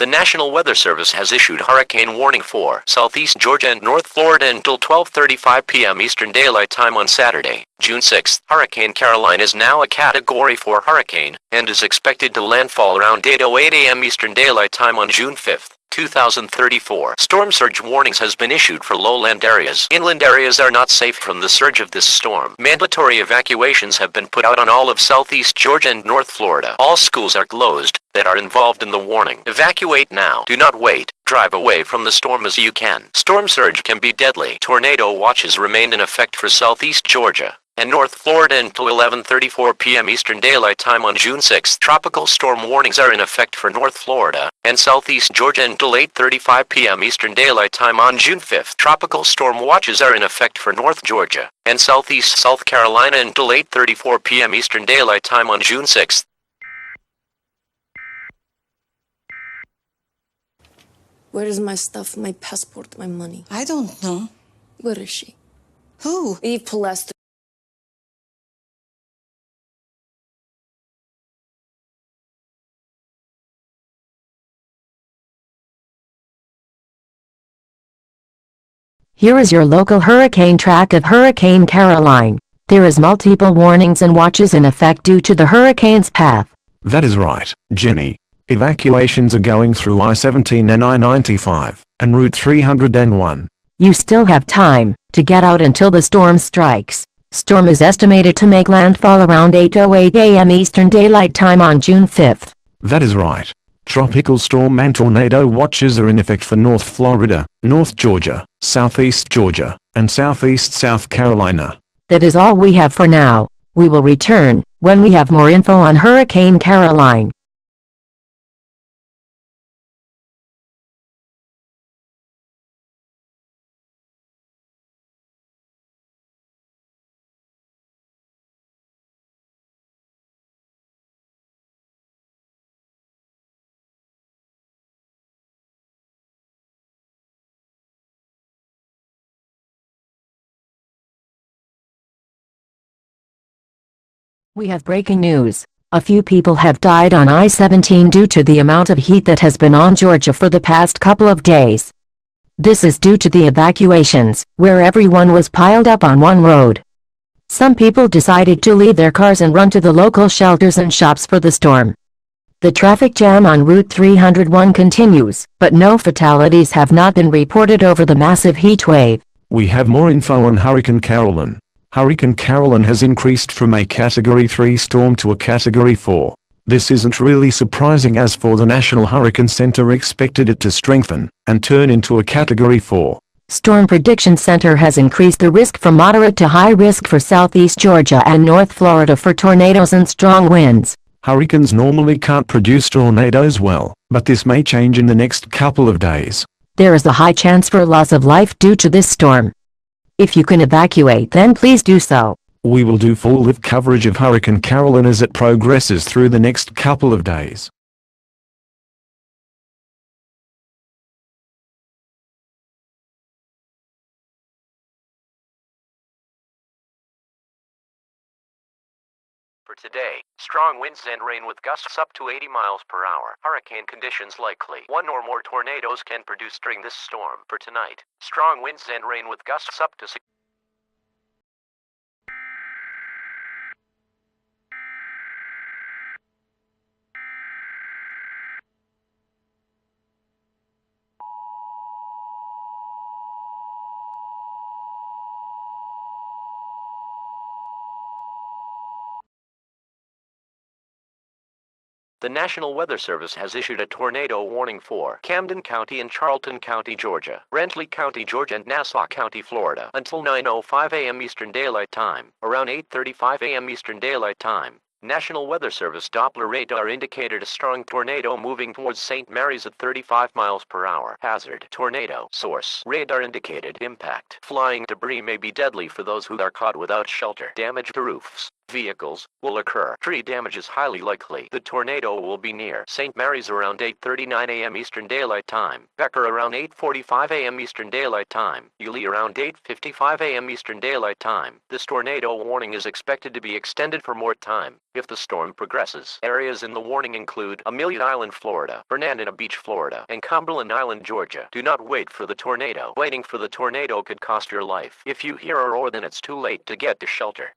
The National Weather Service has issued hurricane warning for southeast Georgia and North Florida until 12:35 p.m. Eastern Daylight Time on Saturday, June 6. Hurricane Caroline is now a Category 4 hurricane and is expected to landfall around 8:08 a.m. Eastern Daylight Time on June 5. 2034. Storm surge warnings has been issued for lowland areas. Inland areas are not safe from the surge of this storm. Mandatory evacuations have been put out on all of southeast Georgia and North Florida. All schools are closed that are involved in the warning. Evacuate now. Do not wait. Drive away from the storm as you can. Storm surge can be deadly. Tornado watches remain in effect for southeast Georgia and North Florida until 11:34 p.m. Eastern Daylight Time on June 6. Tropical storm warnings are in effect for North Florida and Southeast Georgia until 8:35 p.m. Eastern Daylight Time on June 5. Tropical storm watches are in effect for North Georgia and Southeast South Carolina until 8:34 p.m. Eastern Daylight Time on June 6. Where is my stuff, my passport, my money? I don't know. Where is she? Who? Eve Palestra. Here is your local hurricane track of Hurricane Caroline. There is multiple warnings and watches in effect due to the hurricane's path. That is right, Jenny. Evacuations are going through I-17 and I-95, and Route 301. You still have time to get out until the storm strikes. Storm is estimated to make landfall around 8:08 a.m. Eastern Daylight Time on June 5th. That is right. Tropical storm and tornado watches are in effect for North Florida, North Georgia, Southeast Georgia, and Southeast South Carolina. That is all we have for now. We will return when we have more info on Hurricane Caroline. We have breaking news. A few people have died on I-17 due to the amount of heat that has been on Georgia for the past couple of days. This is due to the evacuations, where everyone was piled up on one road. Some people decided to leave their cars and run to the local shelters and shops for the storm. The traffic jam on Route 301 continues, but no fatalities have not been reported over the massive heat wave. We have more info on Hurricane Caroline. Hurricane Caroline has increased from a Category 3 storm to a Category 4. This isn't really surprising, as for the National Hurricane Center expected it to strengthen and turn into a Category 4. Storm Prediction Center has increased the risk from moderate to high risk for southeast Georgia and North Florida for tornadoes and strong winds. Hurricanes normally can't produce tornadoes well, but this may change in the next couple of days. There is a high chance for loss of life due to this storm. If you can evacuate, then please do so. We will do full live coverage of Hurricane Caroline as it progresses through the next couple of days. For today, strong winds and rain with gusts up to 80 miles per hour. Hurricane conditions likely. One or more tornadoes can produce during this storm. For tonight, strong winds and rain with gusts up to 6. The National Weather Service has issued a tornado warning for Camden County and Charlton County, Georgia, Rentley County, Georgia, and Nassau County, Florida, until 9:05 a.m. Eastern Daylight Time, around 8:35 a.m. Eastern Daylight Time. National Weather Service Doppler radar indicated a strong tornado moving towards St. Mary's at 35 miles per hour. Hazard: tornado. Source: radar indicated impact. Flying debris may be deadly for those who are caught without shelter. Damage to roofs, vehicles will occur. Tree damage is highly likely. The tornado will be near St. Mary's around 8:39 a.m. Eastern Daylight Time, Becker around 8:45 a.m. Eastern Daylight Time, Yulee around 8:55 a.m. Eastern Daylight Time. This tornado warning is expected to be extended for more time if the storm progresses. Areas in the warning include Amelia Island, Florida, Fernandina Beach, Florida, and Cumberland Island, Georgia. Do not wait for the tornado. Waiting for the tornado could cost your life. If you hear a roar, then it's too late to get to shelter.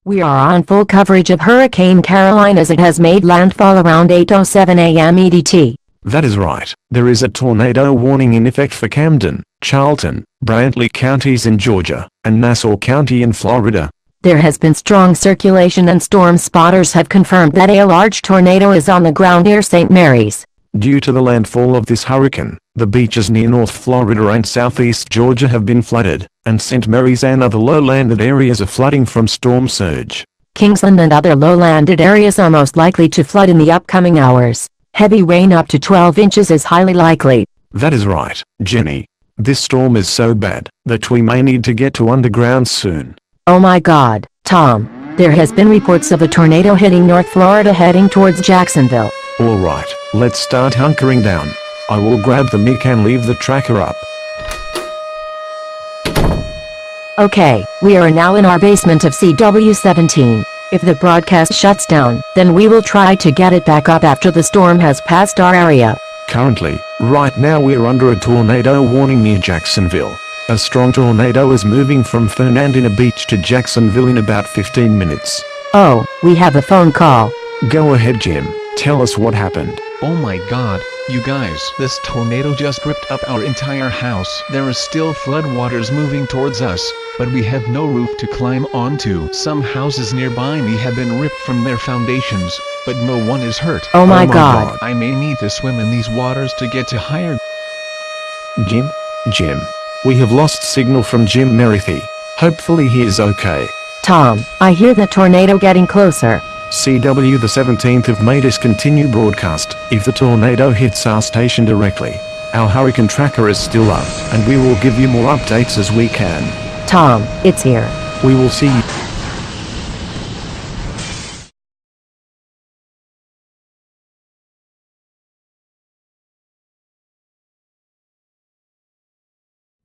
We are on full coverage of Hurricane Caroline as it has made landfall around 8:07 a.m. EDT. That is right. There is a tornado warning in effect for Camden, Charlton, Brantley counties in Georgia, and Nassau County in Florida. There has been strong circulation and storm spotters have confirmed that a large tornado is on the ground near St. Mary's. Due to the landfall of this hurricane, the beaches near North Florida and southeast Georgia have been flooded, and St. Mary's and other low-landed areas are flooding from storm surge. Kingsland and other low-landed areas are most likely to flood in the upcoming hours. Heavy rain up to 12 inches is highly likely. That is right, Jenny. This storm is so bad that we may need to get to underground soon. Oh my God, Tom. There has been reports of a tornado hitting North Florida heading towards Jacksonville. Alright, let's start hunkering down. I will grab the mic and leave the tracker up. Okay, we are now in our basement of CW17. If the broadcast shuts down, then we will try to get it back up after the storm has passed our area. Currently, right now we're under a tornado warning near Jacksonville. A strong tornado is moving from Fernandina Beach to Jacksonville in about 15 minutes. Oh, we have a phone call. Go ahead, Jim. Tell us what happened. Oh my God, you guys, this tornado just ripped up our entire house. There are still floodwaters moving towards us, but we have no roof to climb onto. Some houses nearby me have been ripped from their foundations, but no one is hurt. Oh my God. I may need to swim in these waters to get to higher. Jim. We have lost signal from Jim Merithy. Hopefully he is okay. Tom, I hear the tornado getting closer. CW the 17th of May discontinue broadcast if the tornado hits our station directly. Our hurricane tracker is still up, and we will give you more updates as we can. Tom, it's here. We will see you.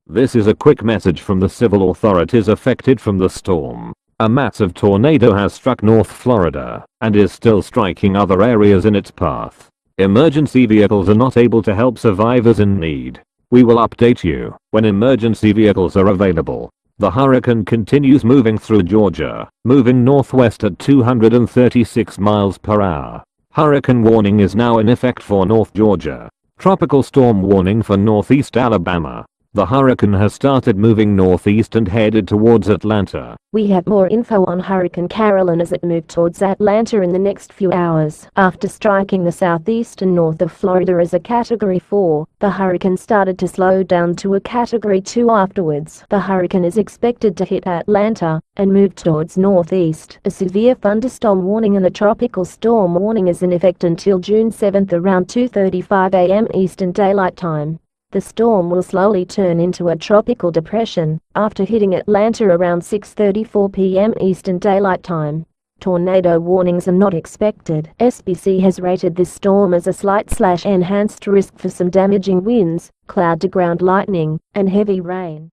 This is a quick message from the civil authorities affected from the storm. A massive tornado has struck North Florida, and is still striking other areas in its path. Emergency vehicles are not able to help survivors in need. We will update you when emergency vehicles are available. The hurricane continues moving through Georgia, moving northwest at 236 miles per hour. Hurricane warning is now in effect for North Georgia. Tropical storm warning for northeast Alabama. The hurricane has started moving northeast and headed towards Atlanta. We have more info on Hurricane Caroline as it moved towards Atlanta in the next few hours. After striking the southeast and north of Florida as a Category 4, the hurricane started to slow down to a Category 2 afterwards. The hurricane is expected to hit Atlanta and move towards northeast. A severe thunderstorm warning and a tropical storm warning is in effect until June 7th around 2:35 a.m. Eastern Daylight Time. The storm will slowly turn into a tropical depression after hitting Atlanta around 6:34 p.m. Eastern Daylight Time. Tornado warnings are not expected. SBC has rated this storm as a slight/enhanced risk for some damaging winds, cloud-to-ground lightning, and heavy rain.